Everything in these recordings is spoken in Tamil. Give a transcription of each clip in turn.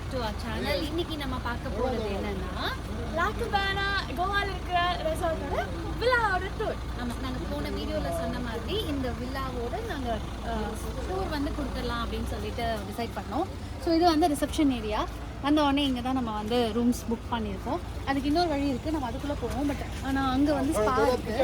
Back to our channel. இன்னைக்கு நம்ம பார்க்க போகிறது என்னன்னா லாக்குபானா கோவாவில் இருக்கிற ரெசார்ட்டோட வில்லாவோட டூர். நாங்கள் போன வீடியோவில் சொன்ன மாதிரி இந்த வில்லாவோட நாங்கள் டூர் வந்து கொடுத்துடலாம் அப்படின்னு சொல்லிட்டு டிசைட் பண்ணோம். ஸோ இது வந்து ரிசப்ஷன் ஏரியா. வந்த உடனே இங்கே தான் நம்ம வந்து ரூம்ஸ் புக் பண்ணியிருக்கோம். அதுக்கு இன்னொரு வழி இருக்குது, நம்ம அதுக்குள்ளே போவோம். பட் ஆனால் அங்கே வந்து ஸ்பா இருக்குது.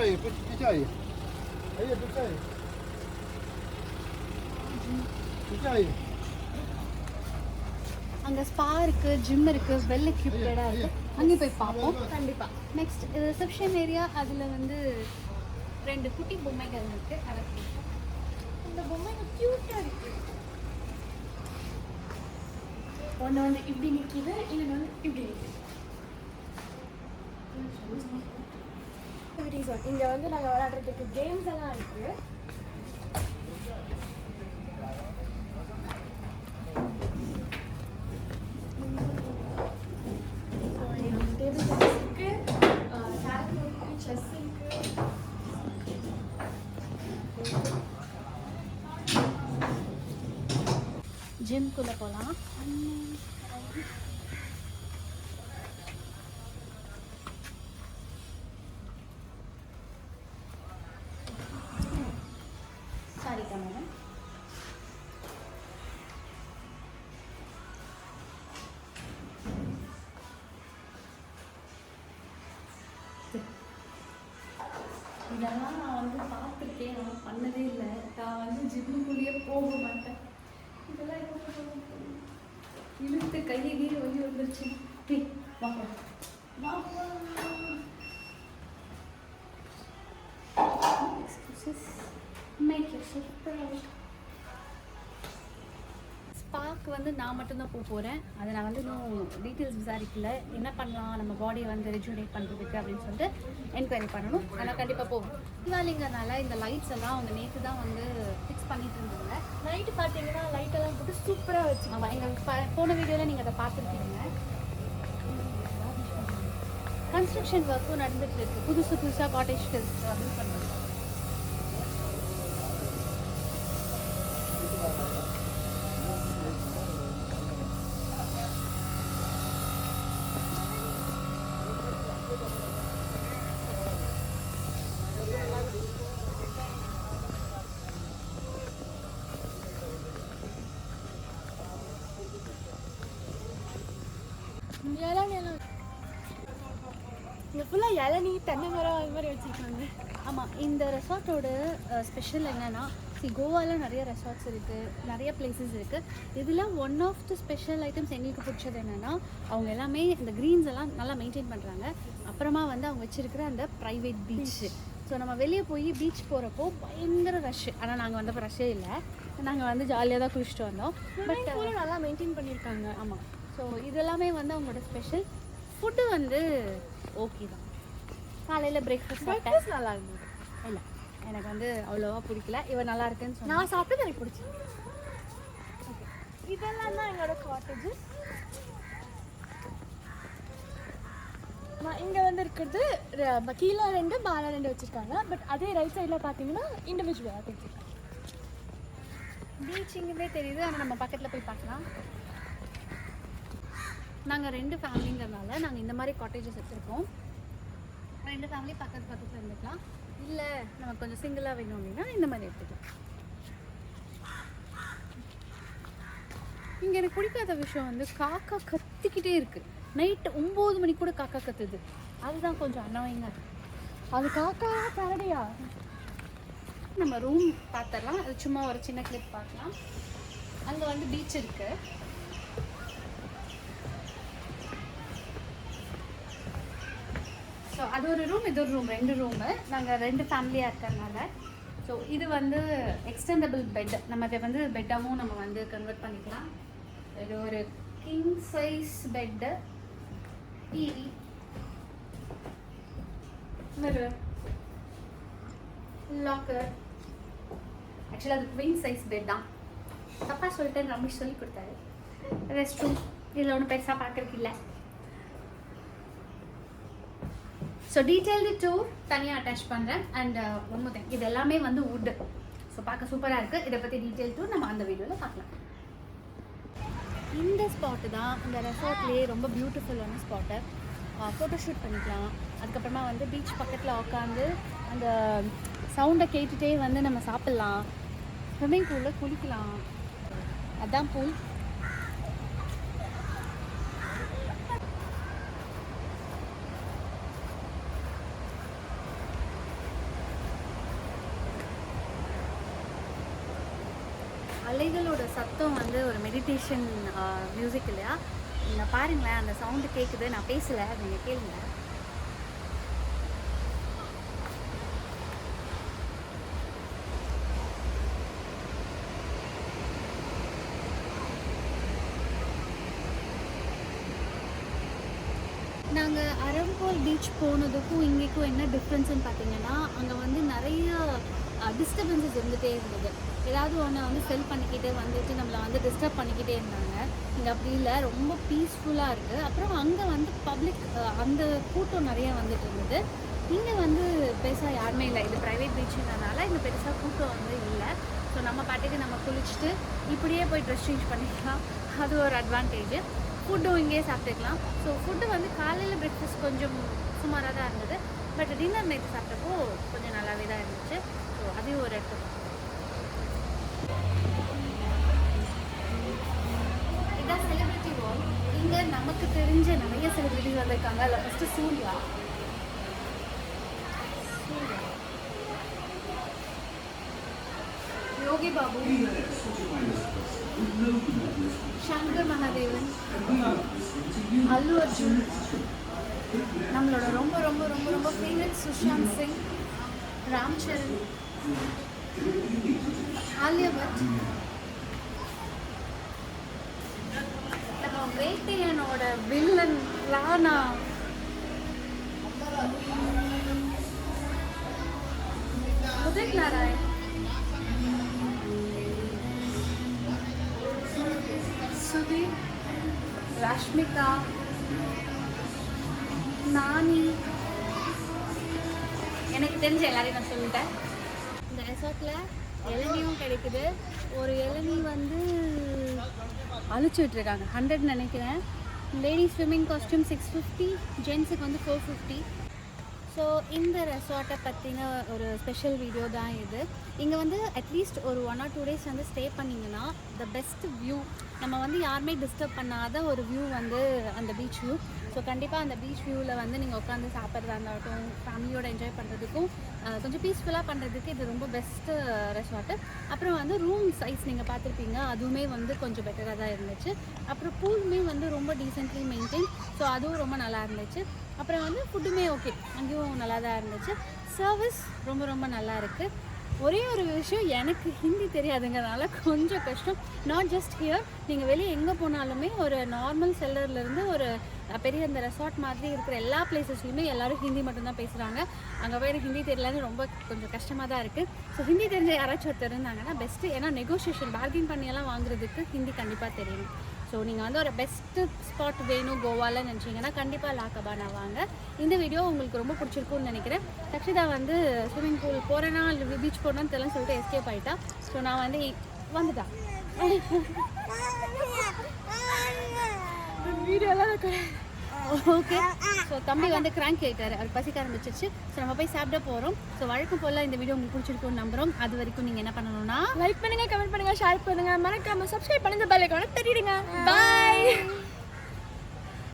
அங்கே ஸ்பா இருக்குது, ஜிம் இருக்குது, வெல் எக்யூப்டடாக இருக்குது. அங்கே போய் பார்ப்போம் கண்டிப்பாக. நெக்ஸ்ட் ரிசப்ஷன் ஏரியா, அதில் வந்து 2 குட்டி பொம்மைகள் இருக்குது. அதை இந்த பொம்மைங்க க்யூட்டாக இருக்குது. ஒன்று வந்து இப்படி நிற்கிது, இன்னொன்று வந்து இப்படி நிற்கிது. இங்கே வந்து நாங்கள் விளையாடுறதுக்கு கேம்ஸ் எல்லாம் இருக்குது. ஜிம்குள்ளே போகலாம். Sorry camera. இதெல்லாம் நான் வந்து பார்த்துருக்கேன், நான் பண்ணதே இல்லை. நான் வந்து ஜிம்முக்குள்ளேயே போக மாட்டேன். இதெல்லாம் இழுத்து கையை கீழே வலி வந்துருச்சு. ஸ்பாக்கு வந்து நான் மட்டும்தான் போகிறேன். அதை நான் வந்து இன்னும் டீட்டெயில்ஸ் விசாரிக்கல. என்ன பண்ணலாம் நம்ம பாடியை வந்து ரெஜுனேட் பண்ணுறதுக்கு அப்படின்னு சொல்லிட்டு என்கொயரி பண்ணணும். ஆனால் கண்டிப்பாக போகும். இவாலிங்கிறதுனால இந்த லைட்ஸ் எல்லாம் அவங்க நேற்று தான் வந்து ஃபிக்ஸ் பண்ணிட்டு இருந்தாங்க. நைட்டு பார்த்தீங்கன்னா லைட்டெல்லாம் போட்டு சூப்பராக வச்சு. ஆமாம், எங்கள் போன வீடியோவில் நீங்கள் அதை பார்த்துருக்கீங்க. கன்ஸ்ட்ரக்ஷன் ஒர்க்கும் நடந்துட்டு இருக்கு. புதுசாக காட்டேஜ் பில்ட் பண்ணுறது. இங்கே ஃபுல்லாக இளநீ, தென்னை மரம் அது மாதிரி வச்சுருக்காங்க. ஆமாம், இந்த ரெசார்ட்டோட ஸ்பெஷல் என்னென்னா, கோவாவில் நிறைய ரெசார்ட்ஸ் இருக்குது, நிறைய பிளேசஸ் இருக்குது. இதில் one of the special items எங்களுக்கு பிடிச்சது என்னென்னா, அவங்க எல்லாமே இந்த க்ரீன்ஸ் எல்லாம் நல்லா மெயின்டைன் பண்ணுறாங்க. அப்புறமா வந்து அவங்க வச்சுருக்கிற அந்த ப்ரைவேட் பீச்சு. ஸோ நம்ம வெளியே போய் பீச் போகிறப்போ பயங்கர ரஷ்ஷு. ஆனால் நாங்கள் வந்தப்போ ரஷ்ஷே இல்லை. நாங்கள் வந்து ஜாலியாக தான் குளிச்சுட்டு வந்தோம். பட் நல்லா மெயின்டைன் பண்ணியிருக்காங்க. ஆமாம், ஸோ இதெல்லாமே வந்து அவங்களோட ஸ்பெஷல். ஃபுட்டு வந்து ஓகே தான். காலையில் பிரேக்ஃபாஸ்ட் நல்லா இருந்தது. இல்லை, எனக்கு வந்து அவ்வளோவா பிடிக்கல. இவன் நல்லா இருக்குன்னு சொன்னா. நான் சாப்பிட்டது எனக்கு பிடிச்சது. ஓகே, இதெல்லாம் தான் எங்களோட காட்டேஜஸ். இங்கே வந்து இருக்கிறது கீழே 2 மேலே 2 வச்சுருக்காங்க. பட் அதே ரைட் சைடில் பார்த்தீங்கன்னா இண்டிவிஜுவலாக வச்சுருக்காங்க. பீச் இங்கே தெரியுது, ஆனால் நம்ம பக்கத்தில் போய் பார்க்கலாம். நாங்கள் 2 ஃபேமிலிங்கிறதுனால நாங்கள் இந்த மாதிரி காட்டேஜஸ் எடுத்துருக்கோம். 2 ஃபேமிலி பக்கத்தில் இருந்துக்கலாம். இல்லை நமக்கு கொஞ்சம் சிங்கிளாக வேணும் அப்படின்னா இந்த மாதிரி எடுத்துக்கலாம். இங்கே எனக்கு பிடிக்காத விஷயம் வந்து காக்கா கத்திக்கிட்டே இருக்குது. நைட்டு 9 மணிக்கு கூட காக்கா கத்துது. அதுதான் கொஞ்சம் அன்னோயிங்காக இருக்குது. அது காக்கா கரடியா? நம்ம ரூம் பார்த்துடலாம். அது சும்மா ஒரு சின்ன கிளிப் பார்க்கலாம். அங்கே வந்து பீச் இருக்குது. ஸோ அது ஒரு ரூம், இது ஒரு ரூம், 2 ரூமு. நாங்கள் 2 ஃபேமிலியாக இருக்கிறதுனால. ஸோ இது வந்து எக்ஸ்டெண்டபிள் பெட். நம்ம இதை வந்து பெட்டாகவும் நம்ம வந்து கன்வெர்ட் பண்ணிக்கலாம். இது ஒரு king size bed, TV, mirror, locker. ஆக்சுவலாக அது குவீன் சைஸ் பெட் தான். தப்பாக சொல்லிட்டு ரமேஷ் சொல்லி கொடுத்தாரு. ரெஸ்ட் ரூம் இதில் ஒன்றும் பெருசாக பார்க்குறதுக்கு இல்லை. ஸோ டீட்டெயில்டு டூர் தனியாக அட்டாச் பண்ணுறேன். அண்ட் ஒன் மோர் திங், இது எல்லாமே வந்து வுட். ஸோ பார்க்க சூப்பராக இருக்குது. இதை பற்றி டீட்டெயில் டூர் நம்ம அந்த வீடியோவில் பார்க்கலாம். இந்த ஸ்பாட்டு தான் இந்த ரெசார்ட்லேயே ரொம்ப பியூட்டிஃபுல்லான ஸ்பாட்டு. ஃபோட்டோ ஷூட் பண்ணிக்கலாம். அதுக்கப்புறமா வந்து பீச் பக்கத்தில் உட்காந்து அந்த சவுண்டை கேட்டுகிட்டே வந்து நம்ம சாப்பிட்லாம். ஸ்விம்மிங் பூலில் குளிக்கலாம். அதான் பூல். அலைகளோட சத்தம் வந்து ஒரு மெடிடேஷன் மியூசிக் இல்லையா? நீங்கள் பாருங்களேன், அந்த சவுண்டு கேட்குது. நான் பேசலை, நீங்கள் கேளுங்க. நாங்கள் அரம்போல் பீச் போனதுக்கும் இங்கேக்கும் என்ன டிஃப்ரென்ஸ்னு பார்த்தீங்கன்னா, அங்கே வந்து நிறைய டிஸ்டர்பன்சஸ் இருந்துகிட்டே இருந்தது. ஏதாவது ஒன்று வந்து செல் பண்ணிக்கிட்டே வந்துட்டு நம்மளை வந்து டிஸ்டர்ப் பண்ணிக்கிட்டே இருந்தாங்க. இங்கே அப்படி இல்லை, ரொம்ப பீஸ்ஃபுல்லாக இருக்குது. அப்புறம் அங்கே வந்து பப்ளிக் அந்த கூட்டம் நிறையா வந்துட்டு இருந்தது. இங்கே வந்து பெருசாக யாருமே இல்லை. இது ப்ரைவேட் பீச்சுன்றதுனால இங்கே பெருசாக கூட்டம் வந்து இல்லை. ஸோ நம்ம பாட்டுக்கு நம்ம குளிச்சுட்டு இப்படியே போய் ட்ரெஸ் சேஞ்ச் பண்ணிக்கலாம். அது ஒரு அட்வான்டேஜ். ஃபுட்டும் இங்கேயே சாப்பிட்டுக்கலாம். ஸோ ஃபுட்டு வந்து காலையில் பிரேக்ஃபாஸ்ட் கொஞ்சம் சுமாராக தான் இருந்தது. பட் டின்னர் நைட்டு சாப்பிட்டப்போ கொஞ்சம் நல்லாவே தான் இருந்துச்சு. ஸோ அதையும் ஒரு இடத்துல இதான் செலிபிரிட்டி வால். இங்கே நமக்கு தெரிஞ்ச நிறைய செலிபிரிட்டிஸ் வந்திருக்காங்க. அதில் ஃபஸ்ட்டு சூர்யா, யோகி பாபு, சங்கர் மகாதேவன், அல்லு அர்ஜுன், நம்மளோட ரொம்ப ரொம்ப ரொம்ப ரொம்ப ஃபேவரட் சுஷாந்த் சிங், ராம் சரண், ஆலியா பட், நம்ம வேட்டையனோட வில்லன் ராணா, உதித் நாராயண், சுதீப், ராஷ்மிகா, நானி, எனக்கு தெரிஞ்ச எல்லாரையும் நான் சொல்லிட்டேன். இந்த ரெசார்ட்டில் இளநியும் கிடைக்குது. ஒரு இளநீ வந்து அழிச்சு விட்டுருக்காங்க, 100 நினைக்கிறேன். லேடிஸ் ஸ்விம்மிங் காஸ்டியூம் 650, ஜென்ஸுக்கு வந்து 450. ஸோ இந்த ரெசார்ட்டை பற்றின ஒரு ஸ்பெஷல் வீடியோ தான் இது. இங்கே வந்து அட்லீஸ்ட் ஒரு 1 or 2 days வந்து ஸ்டே பண்ணிங்கன்னா த பெஸ்ட் வியூ, நம்ம வந்து யாருமே டிஸ்டர்ப் பண்ணாத ஒரு வியூ வந்து அந்த பீச் வியூ. ஸோ கண்டிப்பாக அந்த பீச் வியூவில் வந்து நீங்கள் உட்காந்து சாப்பிட்றதா இருந்தாலும் ஃபேமிலியோடு என்ஜாய் பண்ணுறதுக்கும் கொஞ்சம் பீஸ்ஃபுல்லாக பண்ணுறதுக்கு இது ரொம்ப பெஸ்ட்டு ரெசார்ட்டு. அப்புறம் வந்து ரூம் சைஸ் நீங்கள் பார்த்துருப்பீங்க, அதுவுமே வந்து கொஞ்சம் பெட்டராக தான் இருந்துச்சு. அப்புறம் பூலுமே வந்து ரொம்ப டீசென்ட்லி மெயின்டைன். ஸோ அதுவும் ரொம்ப நல்லா இருந்துச்சு. அப்புறம் வந்து ஃபுட்டுமே ஓகே, அங்கேயும் நல்லா தான் இருந்துச்சு. சர்வீஸ் ரொம்ப ரொம்ப நல்லா இருக்குது. ஒரே ஒரு விஷயம், எனக்கு ஹிந்தி தெரியாதுங்கிறதுனால கொஞ்சம் கஷ்டம். நாட் ஜஸ்ட் ஹியர், நீங்கள் வெளியே எங்கே போனாலுமே ஒரு நார்மல் செல்லர்லேருந்து ஒரு பெரிய அந்த ரெசார்ட் மாதிரி இருக்கிற எல்லா பிளேசஸ்லையுமே எல்லோரும் ஹிந்தி மட்டும்தான் பேசுகிறாங்க. அங்கே போய் எனக்கு ஹிந்தி தெரியலன்னு ரொம்ப கொஞ்சம் கஷ்டமாக தான் இருக்குது. ஸோ ஹிந்தி தெரிஞ்ச யாராச்சும் ஒருத்தர் இருந்தாங்கன்னா பெஸ்ட்டு. ஏன்னா நெகோஷியேஷன் பார்கின் பண்ணியெல்லாம் வாங்குறதுக்கு ஹிந்தி கண்டிப்பாக தெரியணும். ஸோ நீங்கள் வந்து ஒரு பெஸ்ட்டு ஸ்பாட் வேணும் கோவாவில் நினச்சிங்கன்னா கண்டிப்பாக லா கபானா வாங்க. இந்த வீடியோ உங்களுக்கு ரொம்ப பிடிச்சிருக்கும்னு நினைக்கிறேன். தக்ஷிதா வந்து ஸ்விம்மிங் பூல் போகிறேன்னா இல்லை பீச் போகிறேன்னு தெரியல சொல்லிட்டு எஸ்கேப் ஆகிட்டா. ஸோ நான் வந்து வந்துட்டேன். வீடியோலாம் ஓகே. ஸோ தம்பி வந்து கிராங்க் ஆகிட்டார், அவர் பசிக்க ஆரம்பிச்சிருச்சு. ஸோ நம்ம போய் சாப்பிட போகிறோம். ஸோ வழக்கம் போல் இந்த வீடியோ உங்களுக்கு பிடிச்சிருக்கும்னு நம்புகிறோம். அது வரைக்கும் நீங்கள் என்ன பண்ணணும்னா லைக் பண்ணுங்கள், கமெண்ட் பண்ணுங்கள், ஷேர் பண்ணுங்கள், மறக்காமல் சப்ஸ்கிரைப் பண்ணி இந்த பெல் ஐகானை தட்டிடுங்க. பாய்.